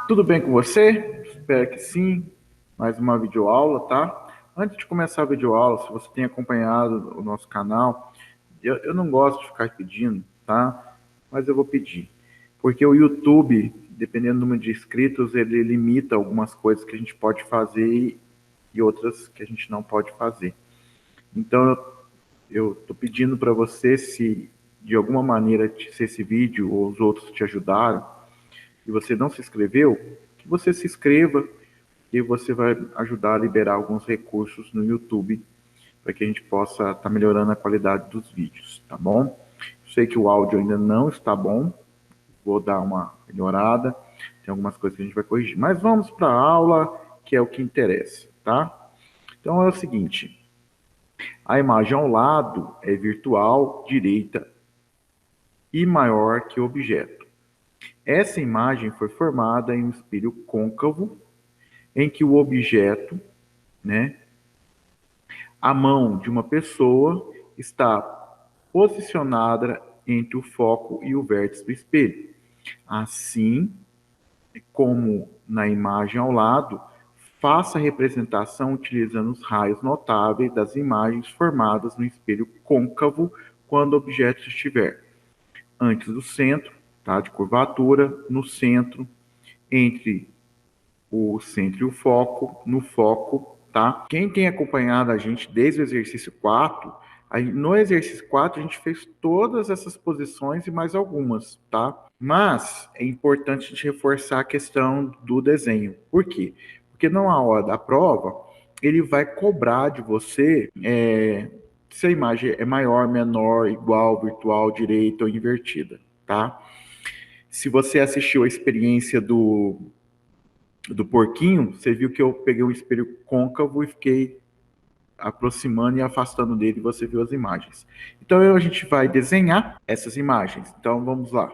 Tudo bem com você? Espero que sim. Mais uma videoaula, tá? Antes de começar a videoaula, se você tem acompanhado o nosso canal, eu não gosto de ficar pedindo, tá? Mas eu vou pedir. Porque o YouTube, dependendo do número de inscritos, ele limita algumas coisas que a gente pode fazer e outras que a gente não pode fazer. Então, eu estou pedindo para você, se de alguma maneira, se esse vídeo ou os outros te ajudaram, e você não se inscreveu, que você se inscreva e você vai ajudar a liberar alguns recursos no YouTube para que a gente possa estar melhorando a qualidade dos vídeos, tá bom? Sei que o áudio ainda não está bom, vou dar uma melhorada, tem algumas coisas que a gente vai corrigir, mas vamos para a aula, que é o que interessa, tá? Então é o seguinte, a imagem ao lado é virtual, direita e maior que o objeto. Essa imagem foi formada em um espelho côncavo, em que o objeto, né, a mão de uma pessoa está posicionada entre o foco e o vértice do espelho. Assim como na imagem ao lado, faça a representação utilizando os raios notáveis das imagens formadas no espelho côncavo quando o objeto estiver antes do centro, tá, de curvatura, no centro, entre o centro e o foco, no foco, tá? Quem tem acompanhado a gente desde o exercício 4, no exercício 4 a gente fez todas essas posições e mais algumas, tá? Mas é importante a gente reforçar a questão do desenho. Por quê? Porque na hora da prova, ele vai cobrar de você se a imagem é maior, menor, igual, virtual, direita ou invertida, tá? Se você assistiu a experiência do porquinho, você viu que eu peguei um espelho côncavo e fiquei aproximando e afastando dele, e você viu as imagens. Então a gente vai desenhar essas imagens. Então vamos lá.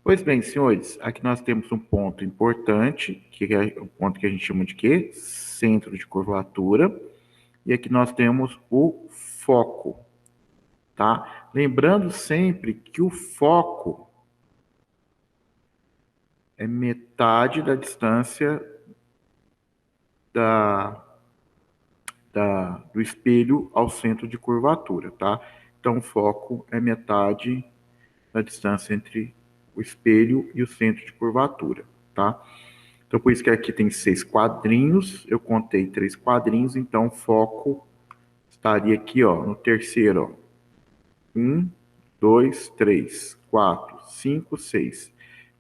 Pois bem, senhores, aqui nós temos um ponto importante, que é o ponto que a gente chama de quê? Centro de curvatura. E aqui nós temos o foco, tá? Lembrando sempre que o foco é metade da distância do espelho ao centro de curvatura, tá? Então, o foco é metade da distância entre o espelho e o centro de curvatura, tá? Então, por isso que aqui tem 6 quadrinhos, eu contei 3 quadrinhos, então o foco estaria aqui, ó, no terceiro, ó. 1, 2, 3, 4, 5, 6.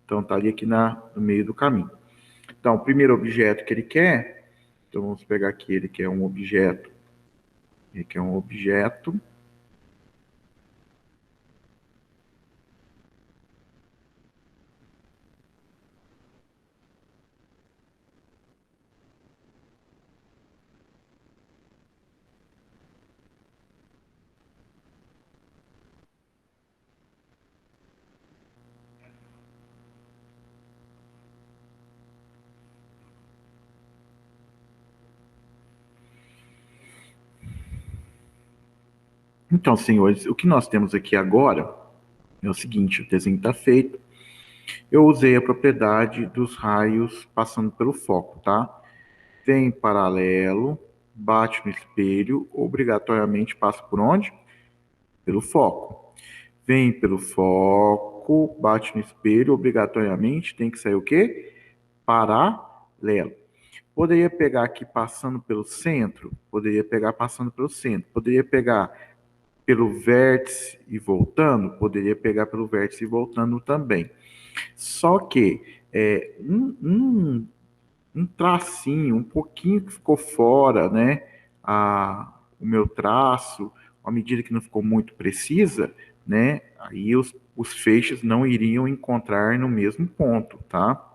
Então, estaria aqui no meio do caminho. Então, o primeiro objeto que ele quer, então vamos pegar aqui, ele quer um objeto. Ele quer um objeto. Então, senhores, o que nós temos aqui agora é o seguinte, o desenho está feito. Eu usei a propriedade dos raios passando pelo foco, tá? Vem paralelo, bate no espelho, obrigatoriamente passa por onde? Pelo foco. Vem pelo foco, bate no espelho, obrigatoriamente tem que sair o quê? Paralelo. Poderia pegar aqui passando pelo centro? Poderia pegar passando pelo centro. Poderia pegar pelo vértice e voltando? Poderia pegar pelo vértice e voltando também. Só que um tracinho, um pouquinho que ficou fora, né? O meu traço, a medida que não ficou muito precisa, né? Aí os feixes não iriam encontrar no mesmo ponto, tá?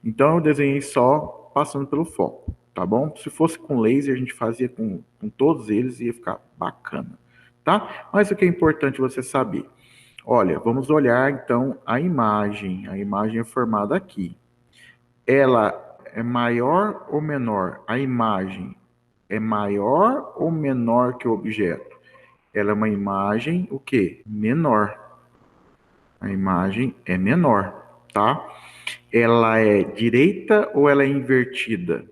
Então eu desenhei só passando pelo foco, tá bom? Se fosse com laser, a gente fazia com todos eles e ia ficar bacana, tá? Mas o que é importante você saber? Olha, vamos olhar então a imagem. A imagem é formada aqui. Ela é maior ou menor? A imagem é maior ou menor que o objeto? Ela é uma imagem, o quê? Menor. A imagem é menor, tá? Ela é direita ou ela é invertida?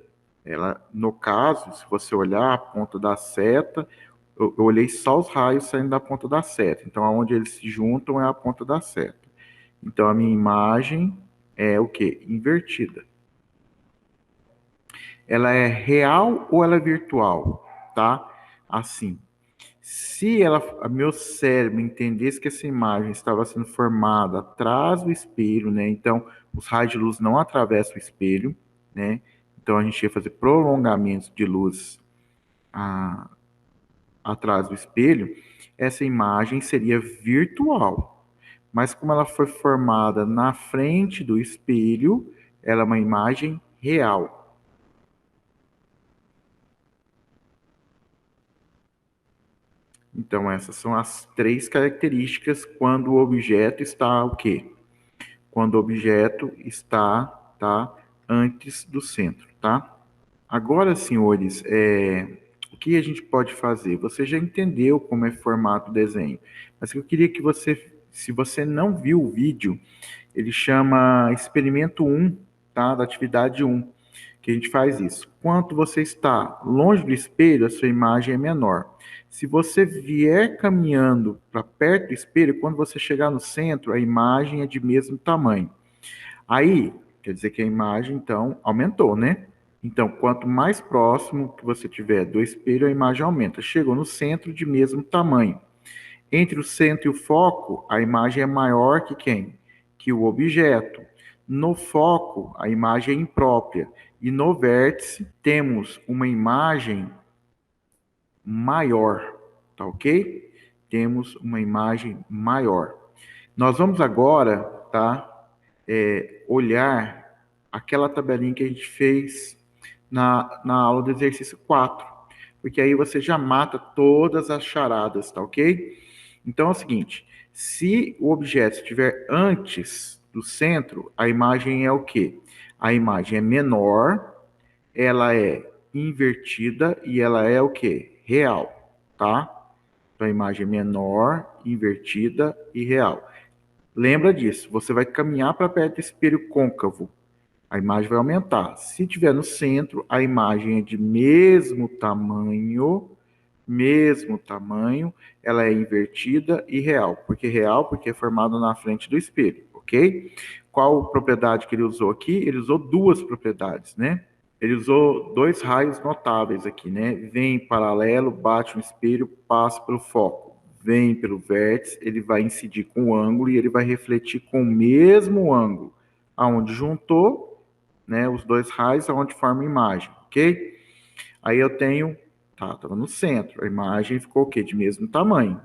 Ela, no caso, se você olhar a ponta da seta, eu olhei só os raios saindo da ponta da seta. Então, aonde eles se juntam é a ponta da seta. Então, a minha imagem é o quê? Invertida. Ela é real ou ela é virtual? Tá? Assim, se meu cérebro entendesse que essa imagem estava sendo formada atrás do espelho, né? Então, os raios de luz não atravessam o espelho, né? Então, a gente ia fazer prolongamentos de luz atrás do espelho. Essa imagem seria virtual. Mas como ela foi formada na frente do espelho, ela é uma imagem real. Então, essas são as três características quando o objeto está o quê? Quando o objeto está, tá, antes do centro, tá? Agora, senhores, o que a gente pode fazer? Você já entendeu como é formado o desenho, mas eu queria que você, se você não viu o vídeo, ele chama Experimento 1, tá? Da atividade 1, que a gente faz isso. Quanto você está longe do espelho, a sua imagem é menor. Se você vier caminhando para perto do espelho, quando você chegar no centro, a imagem é de mesmo tamanho. Aí, quer dizer que a imagem, então, aumentou, né? Então, quanto mais próximo que você tiver do espelho, a imagem aumenta. Chegou no centro, de mesmo tamanho. Entre o centro e o foco, a imagem é maior que quem? Que o objeto. No foco, a imagem é imprópria. E no vértice, temos uma imagem maior, tá ok? Temos uma imagem maior. Nós vamos agora, tá? Olhar aquela tabelinha que a gente fez na aula do exercício 4, porque aí você já mata todas as charadas, tá ok? Então é o seguinte, se o objeto estiver antes do centro, a imagem é o quê? A imagem é menor, ela é invertida e ela é o quê? Real, tá? Então a imagem é menor, invertida e real. Lembra disso, você vai caminhar para perto do espelho côncavo, a imagem vai aumentar. Se tiver no centro, a imagem é de mesmo tamanho, ela é invertida e real. Por que real? Porque é formada na frente do espelho, ok? Qual propriedade que ele usou aqui? Ele usou duas propriedades, né? Ele usou dois raios notáveis aqui, né? Vem em paralelo, bate no espelho, passa pelo foco. Vem pelo vértice, ele vai incidir com o ângulo e ele vai refletir com o mesmo ângulo. Aonde juntou, né, os dois raios, aonde forma a imagem, ok? Aí eu tenho, tá, estava no centro, a imagem ficou o quê? De mesmo tamanho,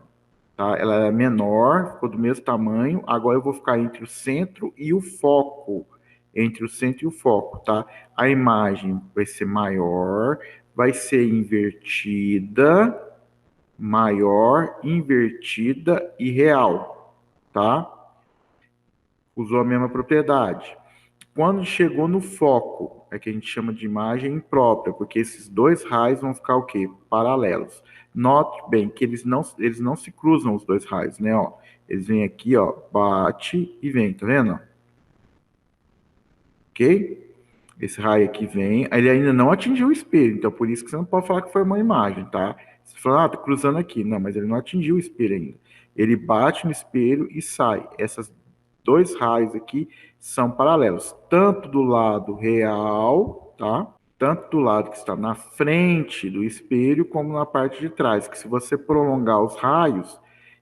tá? Ela é menor, ficou do mesmo tamanho, agora eu vou ficar entre o centro e o foco, entre o centro e o foco, tá? A imagem vai ser maior, vai ser invertida, maior, invertida e real, tá? Usou a mesma propriedade. Quando chegou no foco, é que a gente chama de imagem imprópria, porque esses dois raios vão ficar o quê? Paralelos. Note bem que eles não se cruzam os dois raios, né? Ó, eles vêm aqui, ó, bate e vem, tá vendo? Ok? Esse raio aqui vem, ele ainda não atingiu o espelho, então por isso que você não pode falar que foi uma imagem, tá? Você fala, ah, tá cruzando aqui. Não, mas ele não atingiu o espelho ainda. Ele bate no espelho e sai. Essas dois raios aqui são paralelos, tanto do lado real, tá? Tanto do lado que está na frente do espelho, como na parte de trás, que se você prolongar os raios,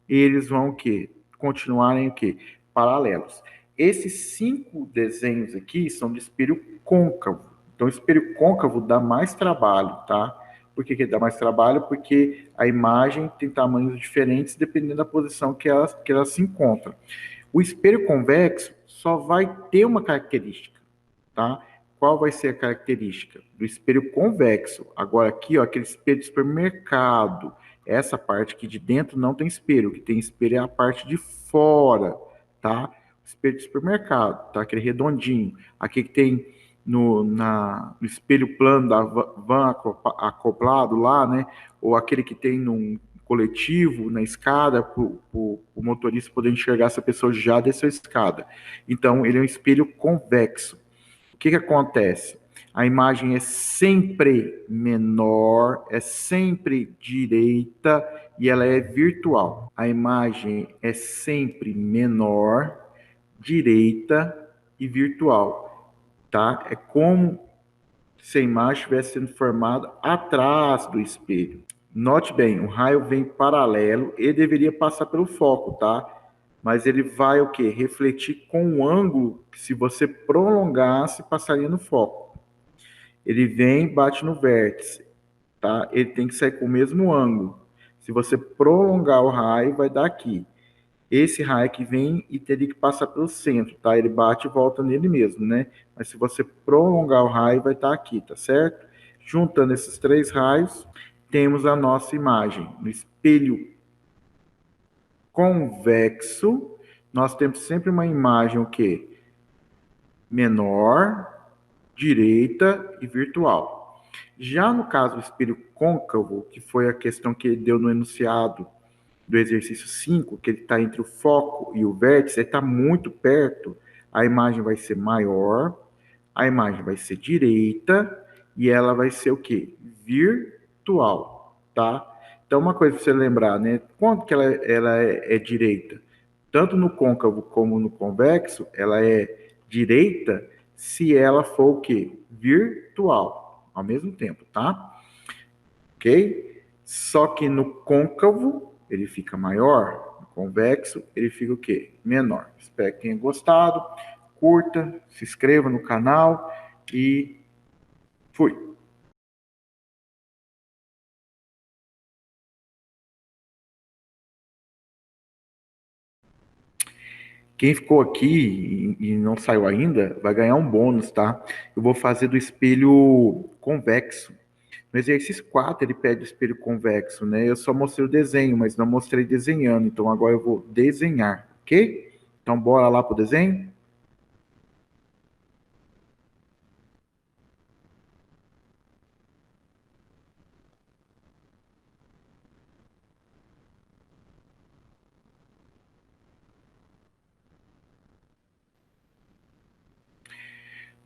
eles vão o quê? Continuarem o quê? Paralelos. Esses cinco desenhos aqui são de espelho côncavo. Então, o espelho côncavo dá mais trabalho, tá? Por que dá mais trabalho? Porque a imagem tem tamanhos diferentes dependendo da posição que ela se encontra. O espelho convexo só vai ter uma característica, tá? qual vai ser a característica? Do espelho convexo. Agora aqui, ó, aquele espelho de supermercado. Essa parte aqui de dentro não tem espelho. O que tem espelho é a parte de fora, tá? Espelho de supermercado, tá? Aquele redondinho. Aqui que tem no espelho plano da van acoplado lá, né? Ou aquele que tem num coletivo, na escada, para o motorista poder enxergar se a pessoa já desceu a escada. Então, ele é um espelho convexo. O que acontece? A imagem é sempre menor, é sempre direita e ela é virtual. A imagem é sempre menor, direita e virtual, tá? É como se a imagem estivesse sendo formada atrás do espelho. Note bem, o raio vem paralelo e deveria passar pelo foco, tá? Mas ele vai o quê? Refletir com um ângulo que se você prolongasse, passaria no foco. Ele vem e bate no vértice, tá? Ele tem que sair com o mesmo ângulo. Se você prolongar o raio, vai dar aqui. Esse raio que vem e teria que passar pelo centro, tá? Ele bate e volta nele mesmo, né? Mas se você prolongar o raio, vai estar aqui, tá certo? Juntando esses três raios, temos a nossa imagem. No espelho convexo, nós temos sempre uma imagem o quê? Menor, direita e virtual. Já no caso do espelho côncavo, que foi a questão que ele deu no enunciado do exercício 5, que ele está entre o foco e o vértice, ele está muito perto, a imagem vai ser maior, a imagem vai ser direita e ela vai ser o quê? Virtual, tá? Então, uma coisa para você lembrar, né? Quando que ela é direita? Tanto no côncavo como no convexo, ela é direita se ela for o quê? Virtual, ao mesmo tempo, tá? Ok? Só que no côncavo ele fica maior, no convexo ele fica o quê? Menor. Espero que tenha gostado. Curta, se inscreva no canal e fui. Quem ficou aqui e não saiu ainda vai ganhar um bônus, tá? Eu vou fazer do espelho convexo. No exercício 4 ele pede o espelho convexo, né? Eu só mostrei o desenho, mas não mostrei desenhando. Então agora eu vou desenhar, ok? Então bora lá pro desenho?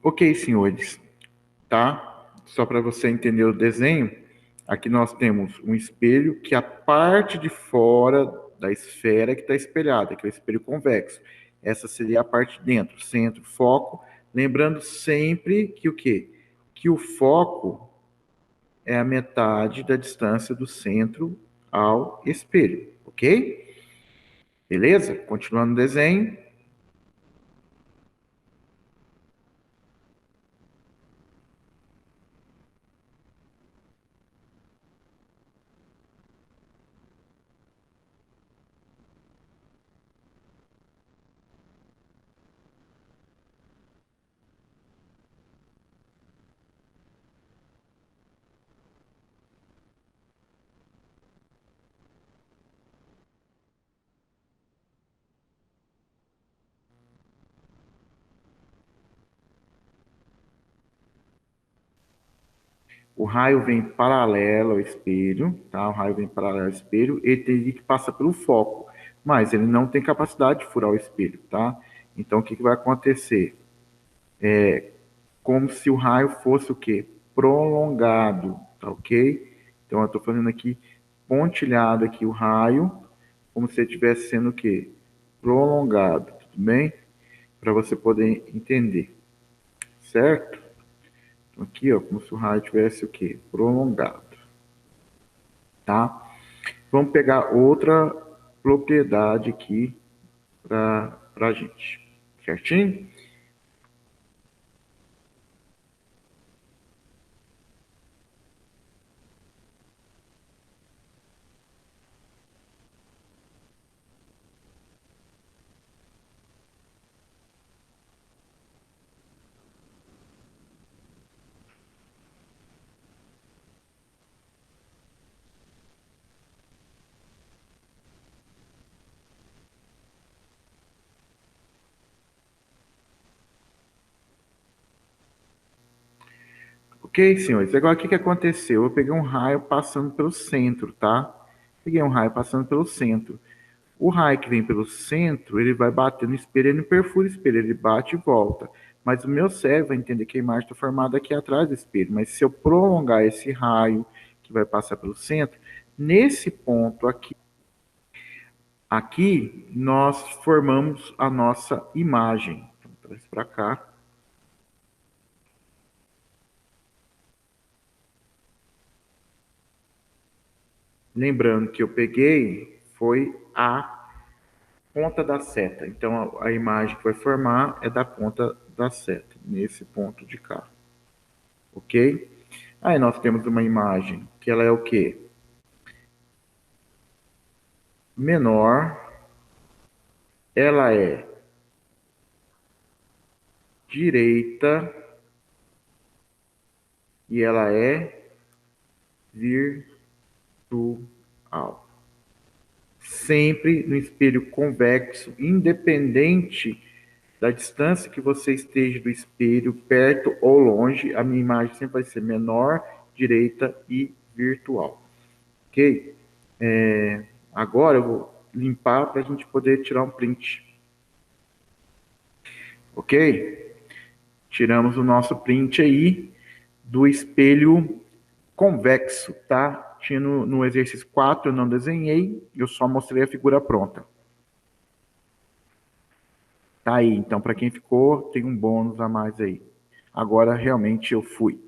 Ok, senhores, tá? Só para você entender o desenho, aqui nós temos um espelho que a parte de fora da esfera que está espelhada, que é o espelho convexo. Essa seria a parte de dentro, centro, foco. Lembrando sempre que o quê? Que o foco é a metade da distância do centro ao espelho, ok? Beleza? Continuando o desenho. O raio vem paralelo ao espelho, tá? O raio vem paralelo ao espelho, ele teria que passar pelo foco, mas ele não tem capacidade de furar o espelho, tá? Então, o que vai acontecer? Como se o raio fosse o quê? Prolongado, tá ok? Então, eu estou fazendo aqui pontilhado aqui o raio, como se ele estivesse sendo o quê? Prolongado, tudo bem? Para você poder entender, certo? Então, aqui, ó, como se o raio tivesse o quê? Prolongado, tá? Vamos pegar outra propriedade aqui para a gente, certinho? Ok, senhores? Agora, o que que aconteceu? Eu peguei um raio passando pelo centro, tá? Peguei um raio passando pelo centro. O raio que vem pelo centro, ele vai bater no espelho, ele não perfura o espelho, ele bate e volta. Mas o meu cérebro vai entender que a imagem está formada aqui atrás do espelho. Mas se eu prolongar esse raio que vai passar pelo centro, nesse ponto aqui nós formamos a nossa imagem. Então, traz para cá. Lembrando que eu peguei foi a ponta da seta. Então a imagem que vai formar é da ponta da seta, nesse ponto de cá. Ok? Aí nós temos uma imagem que ela é o quê? Menor, ela é direita e ela é virtual. Sempre no espelho convexo, independente da distância que você esteja do espelho, perto ou longe, a minha imagem sempre vai ser menor, direita e virtual. Ok? Agora eu vou limpar para a gente poder tirar um print. Ok? Tiramos o nosso print aí do espelho convexo, tá? Tinha no exercício 4, eu não desenhei, eu só mostrei a figura pronta. Tá aí, então para quem ficou, tem um bônus a mais aí. Agora realmente eu fui.